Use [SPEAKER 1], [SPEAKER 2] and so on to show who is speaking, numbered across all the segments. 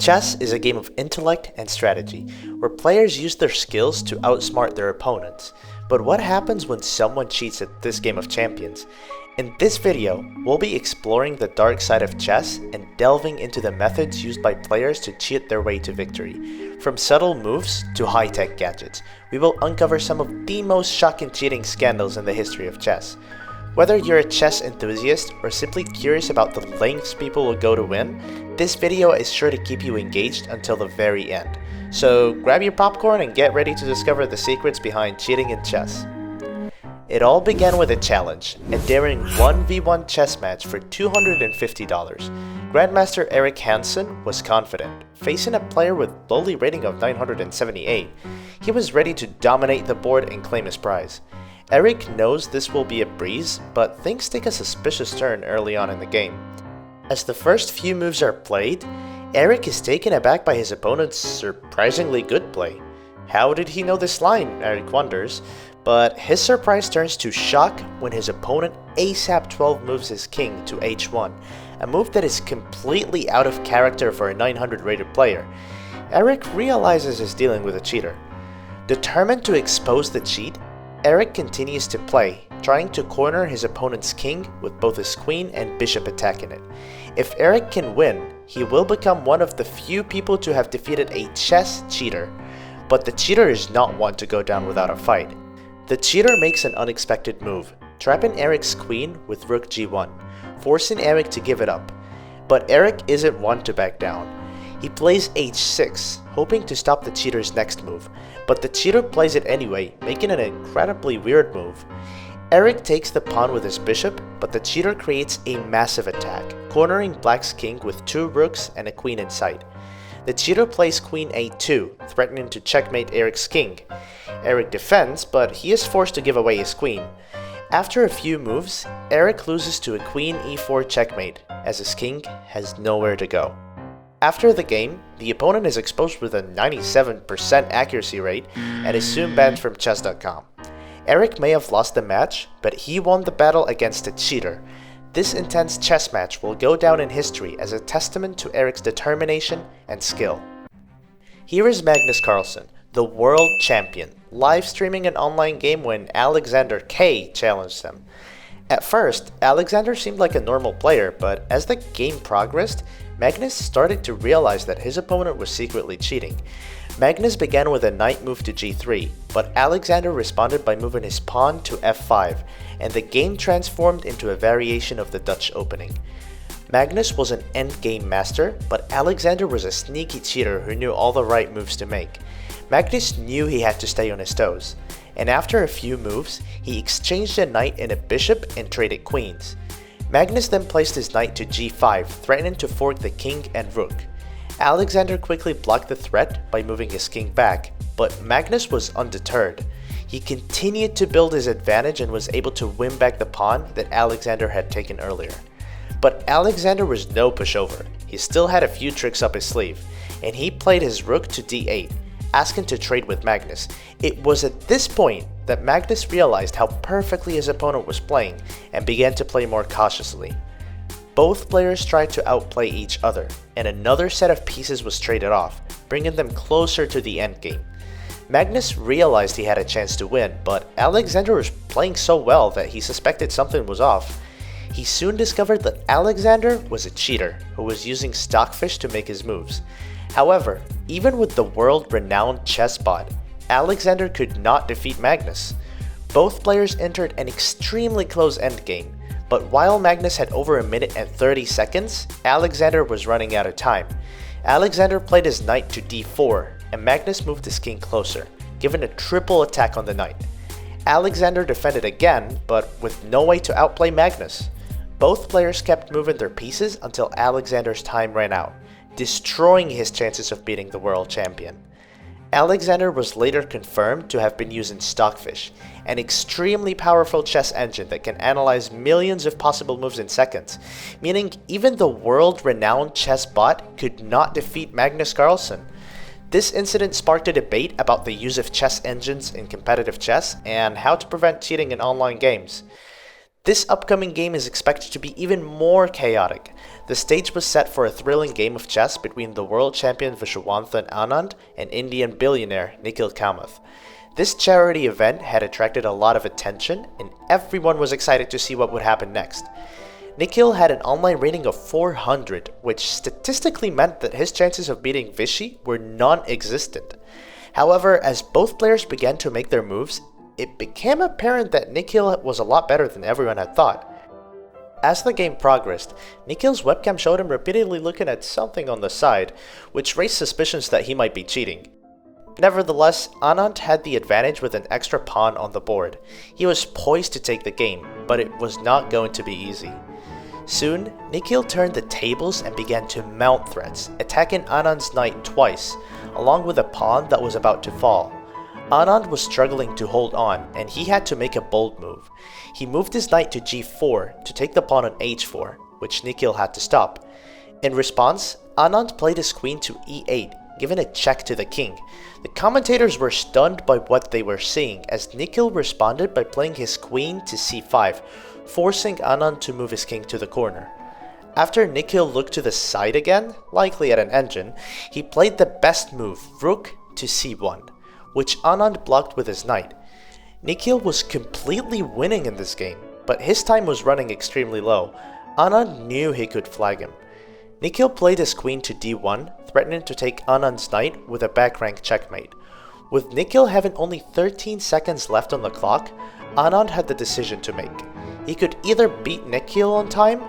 [SPEAKER 1] Chess is a game of intellect and strategy, where players use their skills to outsmart their opponents. But what happens when someone cheats at this game of champions? In this video, we'll be exploring the dark side of chess and delving into the methods used by players to cheat their way to victory. From subtle moves to high-tech gadgets, we will uncover some of the most shocking cheating scandals in the history of chess. Whether you're a chess enthusiast or simply curious about the lengths people will go to win, this video is sure to keep you engaged until the very end. So grab your popcorn and get ready to discover the secrets behind cheating in chess. It all began with a challenge, a daring 1v1 chess match for $250. Grandmaster Eric Hansen was confident. Facing a player with lowly rating of 978, he was ready to dominate the board and claim his prize. Eric knows this will be a breeze, but things take a suspicious turn early on in the game. As the first few moves are played, Eric is taken aback by his opponent's surprisingly good play. How did he know this line, Eric wonders, but his surprise turns to shock when his opponent ASAP 12 moves his king to h1, a move that is completely out of character for a 900 rated player. Eric realizes he's dealing with a cheater. Determined to expose the cheat, Eric continues to play, trying to corner his opponent's king with both his queen and bishop attacking it. If Eric can win, he will become one of the few people to have defeated a chess cheater. But the cheater is not one to go down without a fight. The cheater makes an unexpected move, trapping Eric's queen with rook g1, forcing Eric to give it up. But Eric isn't one to back down. He plays h6, hoping to stop the cheater's next move, but the cheater plays it anyway, making an incredibly weird move. Eric takes the pawn with his bishop, but the cheater creates a massive attack, cornering Black's king with two rooks and a queen in sight. The cheater plays queen a2, threatening to checkmate Eric's king. Eric defends, but he is forced to give away his queen. After a few moves, Eric loses to a queen e4 checkmate, as his king has nowhere to go. After the game, the opponent is exposed with a 97% accuracy rate and is soon banned from chess.com. Eric may have lost the match, but he won the battle against a cheater. This intense chess match will go down in history as a testament to Eric's determination and skill. Here is Magnus Carlsen, the world champion, live streaming an online game when Alexander K challenged him. At first, Alexander seemed like a normal player, but as the game progressed, Magnus started to realize that his opponent was secretly cheating. Magnus began with a knight move to g3, but Alexander responded by moving his pawn to f5, and the game transformed into a variation of the Dutch opening. Magnus was an endgame master, but Alexander was a sneaky cheater who knew all the right moves to make. Magnus knew he had to stay on his toes, and after a few moves, he exchanged a knight and a bishop and traded queens. Magnus then placed his knight to g5, threatening to fork the king and rook. Alexander quickly blocked the threat by moving his king back, but Magnus was undeterred. He continued to build his advantage and was able to win back the pawn that Alexander had taken earlier. But Alexander was no pushover. He still had a few tricks up his sleeve, and he played his rook to d8, asking to trade with Magnus. It was at this point that Magnus realized how perfectly his opponent was playing and began to play more cautiously. Both players tried to outplay each other, and another set of pieces was traded off, bringing them closer to the endgame. Magnus realized he had a chance to win, but Alexander was playing so well that he suspected something was off. He soon discovered that Alexander was a cheater who was using stockfish to make his moves. However, even with the world-renowned chess bot, Alexander could not defeat Magnus. Both players entered an extremely close endgame, but while Magnus had over a minute and 30 seconds, Alexander was running out of time. Alexander played his knight to d4, and Magnus moved his king closer, giving a triple attack on the knight. Alexander defended again, but with no way to outplay Magnus. Both players kept moving their pieces until Alexander's time ran out, destroying his chances of beating the world champion. Alexander was later confirmed to have been using Stockfish, an extremely powerful chess engine that can analyze millions of possible moves in seconds, meaning even the world-renowned chess bot could not defeat Magnus Carlsen. This incident sparked a debate about the use of chess engines in competitive chess and how to prevent cheating in online games. This upcoming game is expected to be even more chaotic. The stage was set for a thrilling game of chess between the world champion Vishwanthan Anand and Indian billionaire Nikhil Kamath. This charity event had attracted a lot of attention, and everyone was excited to see what would happen next. Nikhil had an online rating of 400, which statistically meant that his chances of beating Vishy were non-existent. However, as both players began to make their moves, it became apparent that Nikhil was a lot better than everyone had thought. As the game progressed, Nikhil's webcam showed him repeatedly looking at something on the side, which raised suspicions that he might be cheating. Nevertheless, Anand had the advantage with an extra pawn on the board. He was poised to take the game, but it was not going to be easy. Soon, Nikhil turned the tables and began to mount threats, attacking Anand's knight twice, along with a pawn that was about to fall. Anand was struggling to hold on, and he had to make a bold move. He moved his knight to g4 to take the pawn on h4, which Nikhil had to stop. In response, Anand played his queen to e8, giving a check to the king. The commentators were stunned by what they were seeing, as Nikhil responded by playing his queen to c5, forcing Anand to move his king to the corner. After Nikhil looked to the side again, likely at an engine, he played the best move, rook to c1, which Anand blocked with his knight. Nikhil was completely winning in this game, but his time was running extremely low. Anand knew he could flag him. Nikhil played his queen to d1, threatening to take Anand's knight with a back rank checkmate. With Nikhil having only 13 seconds left on the clock, Anand had the decision to make. He could either beat Nikhil on time,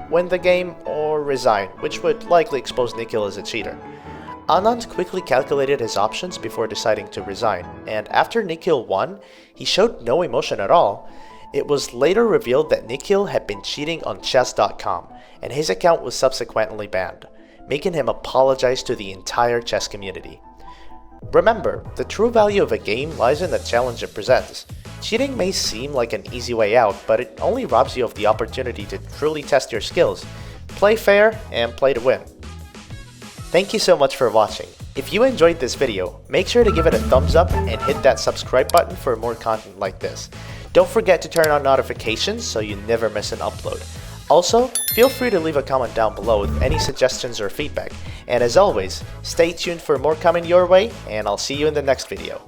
[SPEAKER 1] win the game, or resign, which would likely expose Nikhil as a cheater. Anand quickly calculated his options before deciding to resign, and after Nikhil won, he showed no emotion at all. It was later revealed that Nikhil had been cheating on chess.com, and his account was subsequently banned, making him apologize to the entire chess community. Remember, the true value of a game lies in the challenge it presents. Cheating may seem like an easy way out, but it only robs you of the opportunity to truly test your skills. Play fair and play to win. Thank you so much for watching. If you enjoyed this video, make sure to give it a thumbs up and hit that subscribe button for more content like this. Don't forget to turn on notifications so you never miss an upload. Also, feel free to leave a comment down below with any suggestions or feedback. And as always, stay tuned for more coming your way, and I'll see you in the next video.